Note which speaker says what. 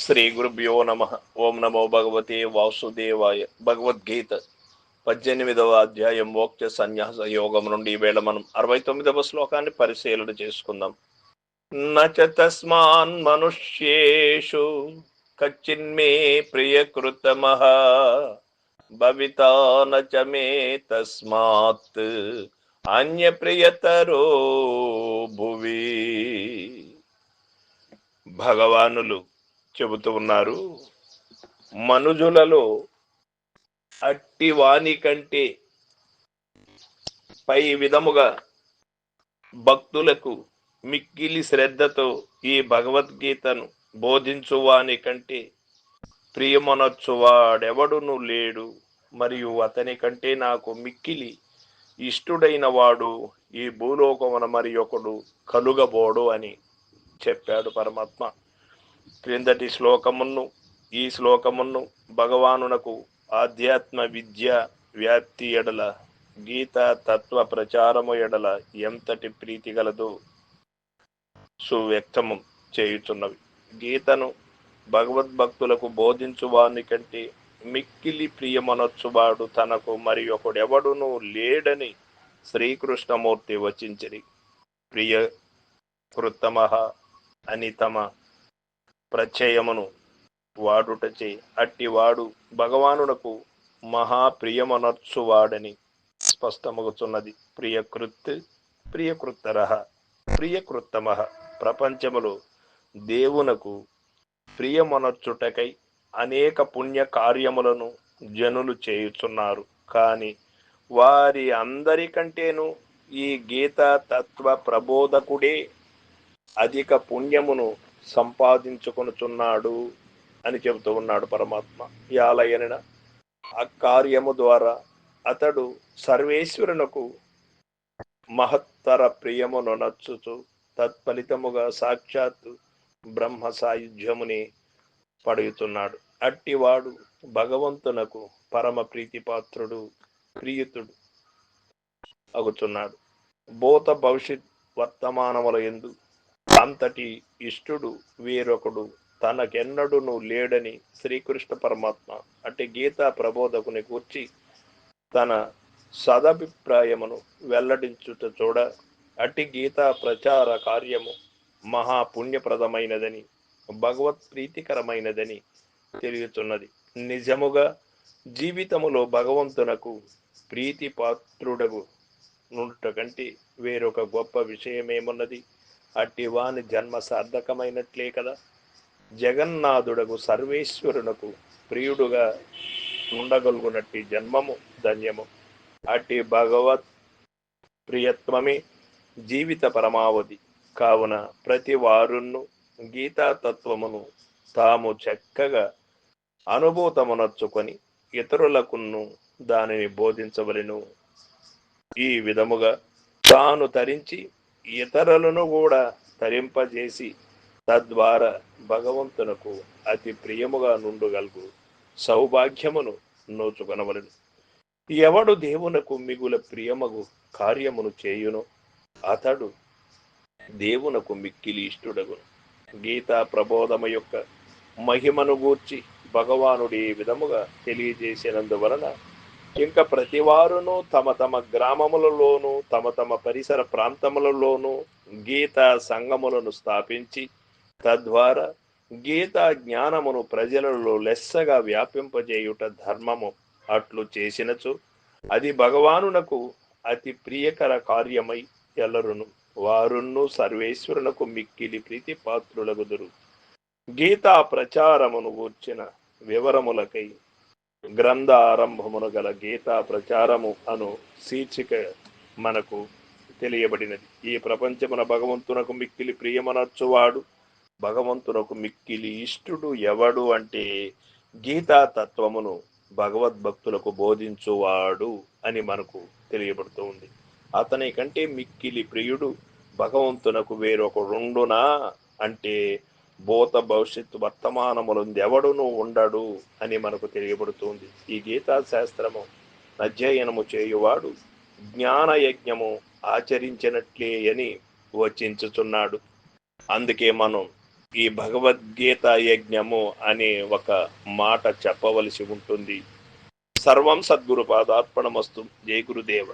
Speaker 1: శ్రీ గురుభ్యో నమ. ఓం నమో భగవతే వాసుదేవాయ. భగవద్గీత 18వ అధ్యాయం మోక్ష సన్యాస యోగం నుండి ఈవేళ మనం 69వ శ్లోకాన్ని పరిశీలన చేసుకుందాం. నచ తస్మాన్ మనుష్యేషు కచ్చిన్మే ప్రియకృతమః భవితా నచ మే తస్మాత్ అన్య ప్రియతరో భువి. భగవానులు చెబుతూ ఉన్నారు, మనుజులలో అట్టి వాని కంటే పై విధముగా భక్తులకు మిక్కిలి శ్రద్ధతో ఈ భగవద్గీతను బోధించువాని కంటే ప్రియమనొచ్చువాడెవడును లేడు, మరియు అతని కంటే నాకు మిక్కిలి ఇష్టుడైన వాడు ఈ భూలోకమున మరి ఒకడు కలుగబోడు అని చెప్పాడు పరమాత్మ. క్రిందటి శ్లోకమును ఈ శ్లోకమును భగవానునకు ఆధ్యాత్మ విద్య వ్యాప్తి ఎడల, గీతా తత్వ ప్రచారము ఎడల ఎంతటి ప్రీతి గలదో సువ్యక్తము చేయుచున్నవి. గీతను భగవద్భక్తులకు బోధించువాని కంటే మిక్కిలి ప్రియమనొచ్చువాడు తనకు మరి ఒకడెవడును లేడని శ్రీకృష్ణమూర్తి వచించిరి. ప్రియ కృత్తమః అని తమ ప్రత్యయమును వాడుటచే అట్టివాడు భగవానునకు మహాప్రియమనర్చువాడని స్పష్టమగుచున్నది. ప్రియకృత్, ప్రియకృత్తరః, ప్రియకృత్తమః. ప్రపంచములో దేవునకు ప్రియమనర్చుటకై అనేక పుణ్య కార్యములను జనులు చేయుచున్నారు. కానీ వారి అందరికంటేను ఈ గీతా తత్వ ప్రబోధకుడే అధిక పుణ్యమును సంపాదించుకొనుచున్నాడు అని చెబుతూ ఉన్నాడు పరమాత్మ. యాలయన ఆ కార్యము ద్వారా అతడు సర్వేశ్వరునకు మహత్తర ప్రియమును నచ్చుచు తత్ఫలితముగా సాక్షాత్తు బ్రహ్మ సాయుధ్యముని పడుతున్నాడు. అట్టివాడు భగవంతునకు పరమ ప్రీతిపాత్రుడు, ప్రియుతుడు అగుచున్నాడు. భూత భవిష్యత్ వర్తమానముల యందు అంతటి ఇష్టుడు వేరొకడు తనకెన్నడును లేడని శ్రీకృష్ణ పరమాత్మ అట్టి గీతా ప్రబోధకుని గూర్చి తన సదభిప్రాయమును వెల్లడించుట చూడ, అట్టి గీతా ప్రచార కార్యము మహాపుణ్యప్రదమైనదని, భగవత్ ప్రీతికరమైనదని తెలియచున్నది. నిజముగా జీవితములో భగవంతునకు ప్రీతిపాత్రుడగు నుండుట కంటే వేరొక గొప్ప విషయమేమున్నది? అట్టి వాని జన్మ సార్థకమైనట్లే కదా. జగన్నాథుడకు సర్వేశ్వరునకు ప్రియుడుగా ఉండగలుగునట్టి జన్మము ధన్యము. అట్టి భగవత్ ప్రియత్వమే జీవిత పరమావధి. కావున ప్రతి వారును గీతా తత్వమును తాము చక్కగా అనుభూతమునర్చుకొని ఇతరులకును దానిని బోధించవలెను. ఈ విధముగా తాను తరించి ఇతరులను కూడా తరింపజేసి తద్వారా భగవంతునకు అతి ప్రియముగా నుండగలుగు సౌభాగ్యమును నోచుకొనవలెను. ఎవడు దేవునకు మిగుల ప్రియమగు కార్యమును చేయునో అతడు దేవునకు మిక్కిలి ఇష్టుడగును. గీతా ప్రబోధము యొక్క మహిమను గూర్చి భగవానుడు ఈ విధముగా తెలియజేసినందువలన ఇంకా ప్రతివారును తమ తమ గ్రామములలోనూ తమ తమ పరిసర ప్రాంతములలోనూ గీతా సంఘములను స్థాపించి తద్వారా గీతా జ్ఞానమును ప్రజలలో లెస్సగా వ్యాపింపజేయుట ధర్మము. అట్లు చేసినచో అది భగవానునకు అతి ప్రియకర కార్యమై ఎల్లరును వారును సర్వేశ్వరునకు మిక్కిలి ప్రీతి పాత్రులగుదురు. గీతా ప్రచారమును గూర్చిన వివరములకై గ్రంథ ఆరంభమును గల గీతా ప్రచారము అను శీర్షిక మనకు తెలియబడినది. ఈ ప్రపంచమున భగవంతునకు మిక్కిలి ప్రియమనర్చువాడు, భగవంతునకు మిక్కిలి ఇష్టుడు ఎవడు అంటే గీతా తత్వమును భగవద్భక్తులకు బోధించువాడు అని మనకు తెలియబడుతూ ఉంది. అతని కంటే మిక్కిలి ప్రియుడు భగవంతునకు వేరొకడుండునా అంటే భూత భవిష్యత్ వర్తమానములందు ఎవడును ఉండడు అని మనకు తెలియబడుతుంది. ఈ గీతా శాస్త్రము అధ్యయనము చేయువాడు జ్ఞాన యజ్ఞము ఆచరించినట్లే అని వచించుచున్నాడు. అందుకే మనం ఈ భగవద్గీత యజ్ఞము అనే ఒక మాట చెప్పవలసి ఉంటుంది. సర్వం సద్గురు పాదార్పణమస్తు. జై గురుదేవ.